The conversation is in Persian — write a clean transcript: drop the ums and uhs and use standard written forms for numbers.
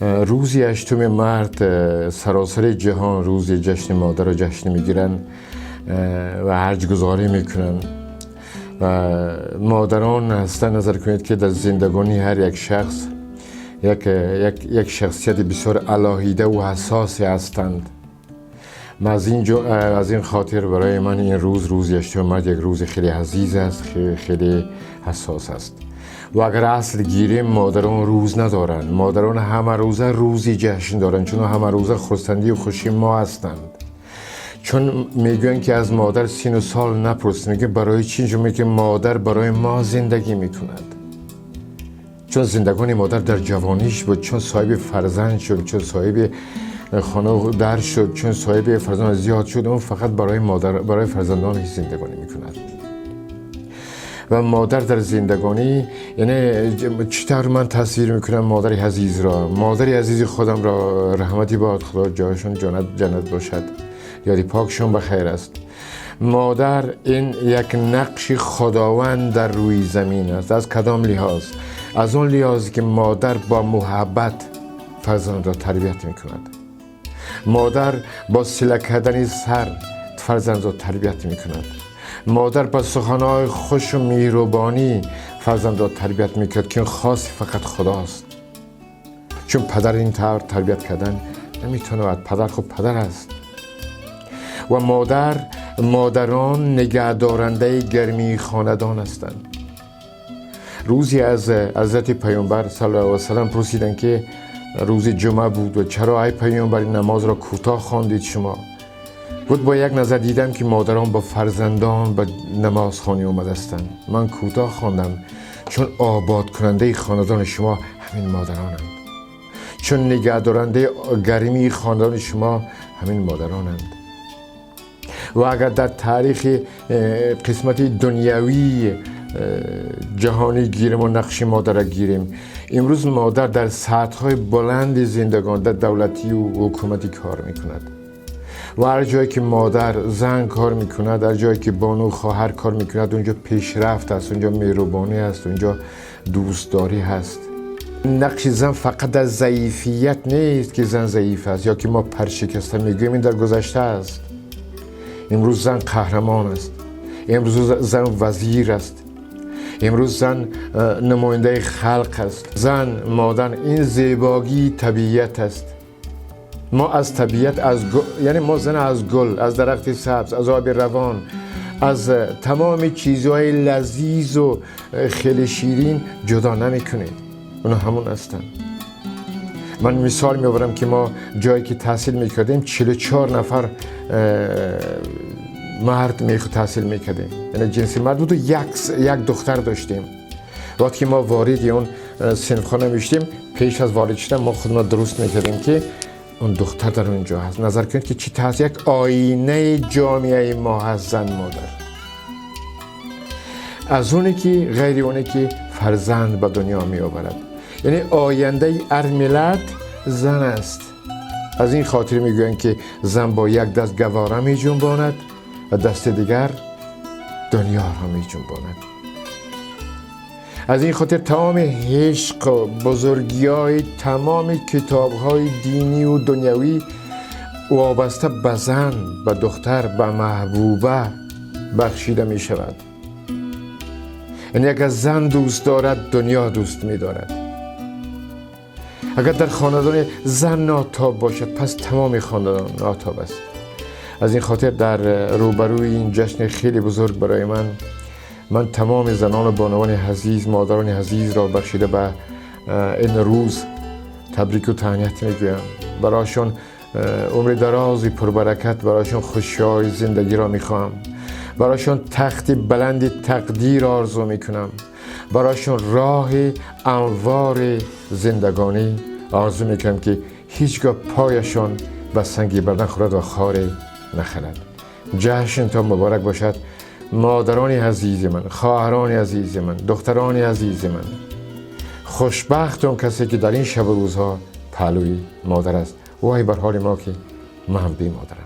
روزی 8 مارس سراسر جهان روز جشن مادر رو جشن میگیرن و ارج گذاری میکنن و مادران هستن. نظر کنید که در زندگانی هر یک شخص یک شخصیت بسیار الهیده و حساسی هستند. از این خاطر برای من این روز 8 مارس یک روز خیلی عزیز است، خیلی حساس است. و اگر اصل گیریم مادران روز ندارن، مادران همه روزه روزی جشن دارن، چون همه روزه خرسندی و خوشی ما هستند. چون میگن که از مادر سین و سال نپرس، میگه برای چی؟ چون میگه مادر برای ما زندگی میکند. چون زندگانی مادر در جوانیش بود، چون صاحب فرزند شد، چون صاحب خانه و در شد، چون صاحب فرزند زیاد شد، اون فقط برای فرزندانش زندگانی میکند. و مادر در زندگانی، یعنی چطور من تصویر میکنم مادر عزیز را، مادر عزیز خودم را، رحمتی باد خدا جایشون جنت باشد، یادی پاکشون بخیر است. مادر این یک نقش خداوند در روی زمین است. از کدام لحاظ؟ از اون لحاظ که مادر با محبت فرزند را تربیت میکند. مادر با صله کردن سر فرزند را تربیت میکند. مادر با سخنهای خوش و مهربانی فرزند را تربیت میکرد که خاص فقط خداست. چون پدر این طور تربیت کردن نمیتونه. پدر خب پدر است. و مادران نگهدارنده گرمی خاندان هستند. روزی از حضرت پیامبر صلی الله علیه و سلم پرسیدند که روز جمعه بود و چرا ای پیامبر نماز را کوتاه خواندید شما؟ بود با یک نظر دیدم که مادران با فرزندان به نماز خوانی اومده هستند. من کوتاه خواندم چون آباد کننده خاندان شما همین مادرانند. چون نگهدارنده گرمی خاندان شما همین مادرانند. و اگر در تاریخ قسمت دنیوی جهانی گیریم و نقش مادر گیریم، امروز مادر در سطح‌های بلند زندگان در دولتی و حکومتی کار میکند. و هر جایی که مادر زن کار میکند، هر جایی که بانو خواهر کار میکند، اونجا پیشرفت است، اونجا مهربانی است، اونجا دوستداری هست. نقش زن فقط در ضعیفیت نیست که زن ضعیف است یا که ما پرشکسته میگوییم، این در گذشته است. امروز زن قهرمان است. امروز زن وزیر است. امروز زن نماینده خلق است. زن مادر این زیبایی طبیعت است. ما از طبیعت یعنی ما زن از گل، از درخت سبز، از آب روان، از تمام چیزهای لذیذ و خیلی شیرین جدا نمی‌کنیم. اونا همون هستن. من مثال می‌آورم که ما جایی که تحصیل می‌کردیم 44 نفر مرد تحصیل می‌کردیم. یعنی جنسی مرد بود و یک دختر داشتیم. وقتی که ما وارد اون صنفخانه میشدیم، پیش از وارد شدن ما خودمون درست می‌کردیم که اون دختر در اونجا هست. نظر کنید که چی تحصیل یک آینه جامعه ما هست زن مادر. از اونی که غیر اونی که فرزند به دنیا می آورد. یعنی آینده هر ملت زن است. از این خاطر میگویند که زن با یک دست گواره می جنباند و دست دیگر دنیا را می جنباند. از این خاطر تمام عشق و بزرگی های تمام کتاب های دینی و دنیوی وابسته به زن، به دختر، به محبوبه بخشیده می شود. یعنی اگر زن دوست دارد دنیا دوست می دارد. اگر در خاندان زن ناتاب باشد پس تمام خاندان ناتاب است. از این خاطر در روبروی این جشن خیلی بزرگ برای من تمام زنان و بانوان عزیز، مادران عزیز را بخشیده به این روز تبریک و تهنیت میگویم. برایشان عمر درازی پربرکت، برایشان خوشی‌های زندگی را میخواهم. برایشان تخت بلند تقدیر آرزو میکنم. برایشان راه انوار زندگانی آرزو میکنم که هیچگاه پایشان به سنگی بر نخورد و خار نخلد. جشن تا مبارک باشد مادران عزیز من، خواهران عزیز من، دختران عزیز من. خوشبخت اون کسی که در این شب و روزها پهلوی مادر است. وای بر حال ما که من بی مادر